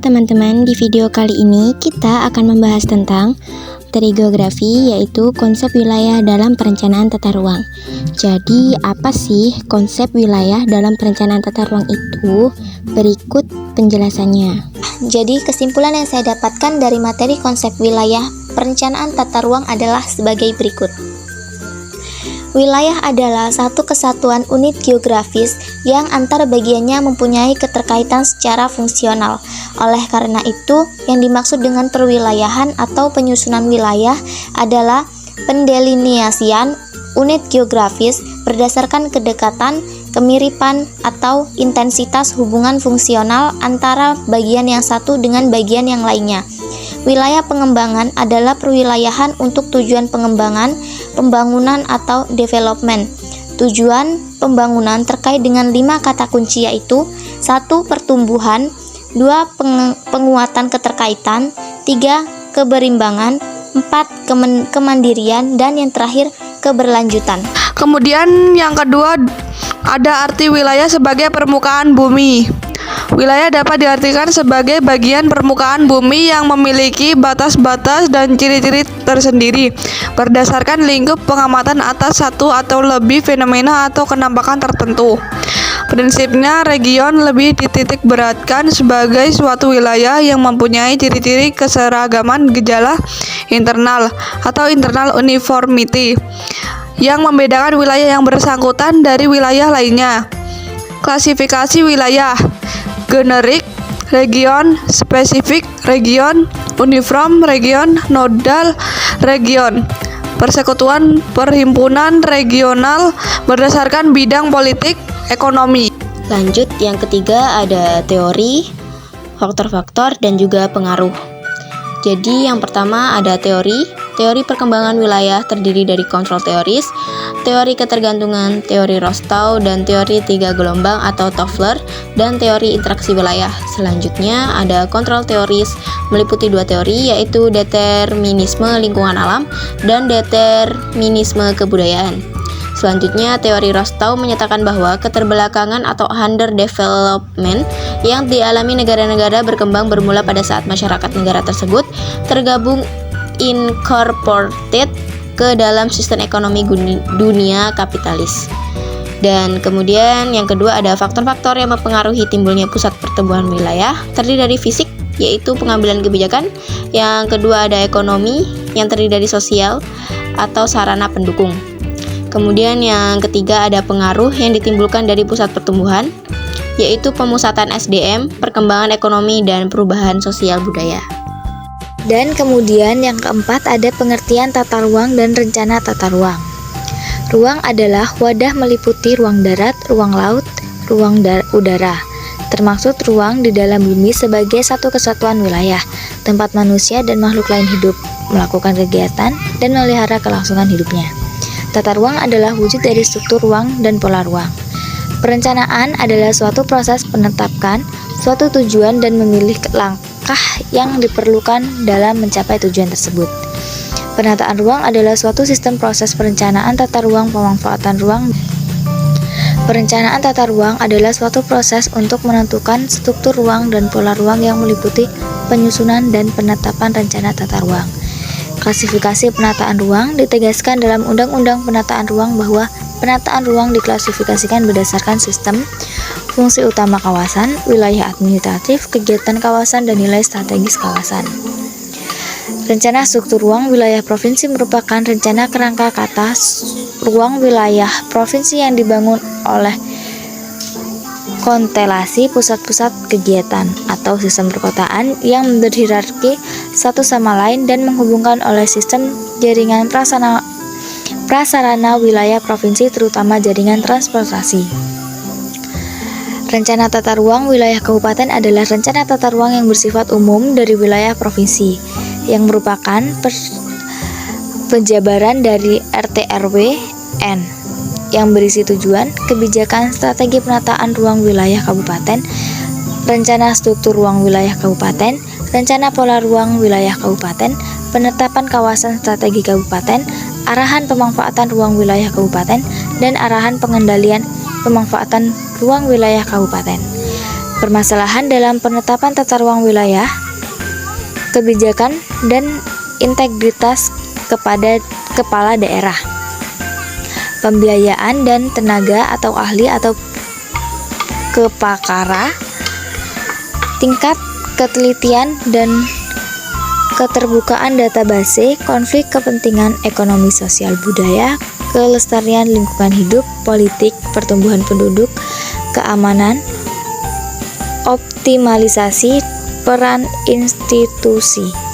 teman-teman, di video kali ini kita akan membahas tentang materi geografi, yaitu konsep wilayah dalam perencanaan tata ruang. Jadi, apa sih konsep wilayah dalam perencanaan tata ruang itu? Berikut penjelasannya. Jadi, kesimpulan yang saya dapatkan dari materi konsep wilayah perencanaan tata ruang adalah sebagai berikut. Wilayah adalah satu kesatuan unit geografis yang antar bagiannya mempunyai keterkaitan secara fungsional. Oleh karena itu, yang dimaksud dengan perwilayahan atau penyusunan wilayah adalah pendelineasian unit geografis berdasarkan kedekatan, kemiripan, atau intensitas hubungan fungsional antara bagian yang satu dengan bagian yang lainnya. Wilayah pengembangan adalah perwilayahan untuk tujuan pengembangan, pembangunan atau development. Tujuan pembangunan terkait dengan 5 kata kunci, yaitu 1. Pertumbuhan, 2. Penguatan keterkaitan, 3. Keberimbangan, 4. Kemandirian, dan yang terakhir keberlanjutan. Kemudian yang kedua ada arti wilayah sebagai permukaan bumi. Wilayah dapat diartikan sebagai bagian permukaan bumi yang memiliki batas-batas dan ciri-ciri tersendiri berdasarkan lingkup pengamatan atas satu atau lebih fenomena atau kenampakan tertentu. Prinsipnya, region lebih dititik beratkan sebagai suatu wilayah yang mempunyai ciri-ciri keseragaman gejala internal atau internal uniformity yang membedakan wilayah yang bersangkutan dari wilayah lainnya. Klasifikasi wilayah: generik region, spesifik region, uniform region, nodal region. Persekutuan perhimpunan regional berdasarkan bidang politik, ekonomi. Lanjut, yang ketiga ada teori, faktor-faktor, dan juga pengaruh. Jadi yang pertama ada teori. Teori perkembangan wilayah terdiri dari kontrol teoris, teori ketergantungan, teori Rostow, dan teori 3 gelombang atau Toffler, dan teori interaksi wilayah. Selanjutnya ada kontrol teoris, meliputi 2 teori, yaitu determinisme lingkungan alam dan determinisme kebudayaan. Selanjutnya, teori Rostow menyatakan bahwa keterbelakangan atau underdevelopment yang dialami negara-negara berkembang bermula pada saat masyarakat negara tersebut tergabung incorporated ke dalam sistem ekonomi dunia kapitalis. Dan kemudian yang kedua ada faktor-faktor yang mempengaruhi timbulnya pusat pertumbuhan wilayah, terdiri dari fisik, yaitu pengambilan kebijakan. Yang kedua ada ekonomi, yang terdiri dari sosial atau sarana pendukung. Kemudian yang ketiga ada pengaruh yang ditimbulkan dari pusat pertumbuhan, yaitu pemusatan SDM, perkembangan ekonomi, dan perubahan sosial budaya. Dan kemudian yang keempat ada pengertian tata ruang dan rencana tata ruang. Ruang adalah wadah meliputi ruang darat, ruang laut, ruang udara. Termaksud ruang di dalam bumi sebagai satu kesatuan wilayah, tempat manusia dan makhluk lain hidup, melakukan kegiatan, dan memelihara kelangsungan hidupnya. Tata ruang adalah wujud dari struktur ruang dan pola ruang. Perencanaan adalah suatu proses penetapan suatu tujuan dan memilih langkah yang diperlukan dalam mencapai tujuan tersebut. Penataan ruang adalah suatu sistem proses perencanaan tata ruang pemanfaatan ruang. Perencanaan tata ruang adalah suatu proses untuk menentukan struktur ruang dan pola ruang yang meliputi penyusunan dan penetapan rencana tata ruang. Klasifikasi penataan ruang ditegaskan dalam Undang-Undang Penataan Ruang bahwa penataan ruang diklasifikasikan berdasarkan sistem, fungsi utama kawasan, wilayah administratif, kegiatan kawasan, dan nilai strategis kawasan. Rencana struktur ruang wilayah provinsi merupakan rencana kerangka kata ruang wilayah provinsi yang dibangun oleh konstelasi pusat-pusat kegiatan atau sistem perkotaan yang berhierarki satu sama lain dan menghubungkan oleh sistem jaringan prasarana wilayah provinsi, terutama jaringan transportasi. Rencana tata ruang wilayah kabupaten adalah rencana tata ruang yang bersifat umum dari wilayah provinsi, yang merupakan penjabaran dari RT/RW N yang berisi tujuan, kebijakan, strategi penataan ruang wilayah kabupaten, rencana struktur ruang wilayah kabupaten, rencana pola ruang wilayah kabupaten, penetapan kawasan strategi kabupaten, arahan pemanfaatan ruang wilayah kabupaten, dan arahan pengendalian pemanfaatan ruang wilayah kabupaten. permasalahan dalam penetapan tata ruang wilayah, kebijakan, dan integritas kepada kepala daerah, pembiayaan dan tenaga atau ahli atau kepakara, tingkat ketelitian dan keterbukaan database, konflik kepentingan ekonomi sosial budaya, kelestarian lingkungan hidup, politik, pertumbuhan penduduk, keamanan, optimalisasi peran institusi.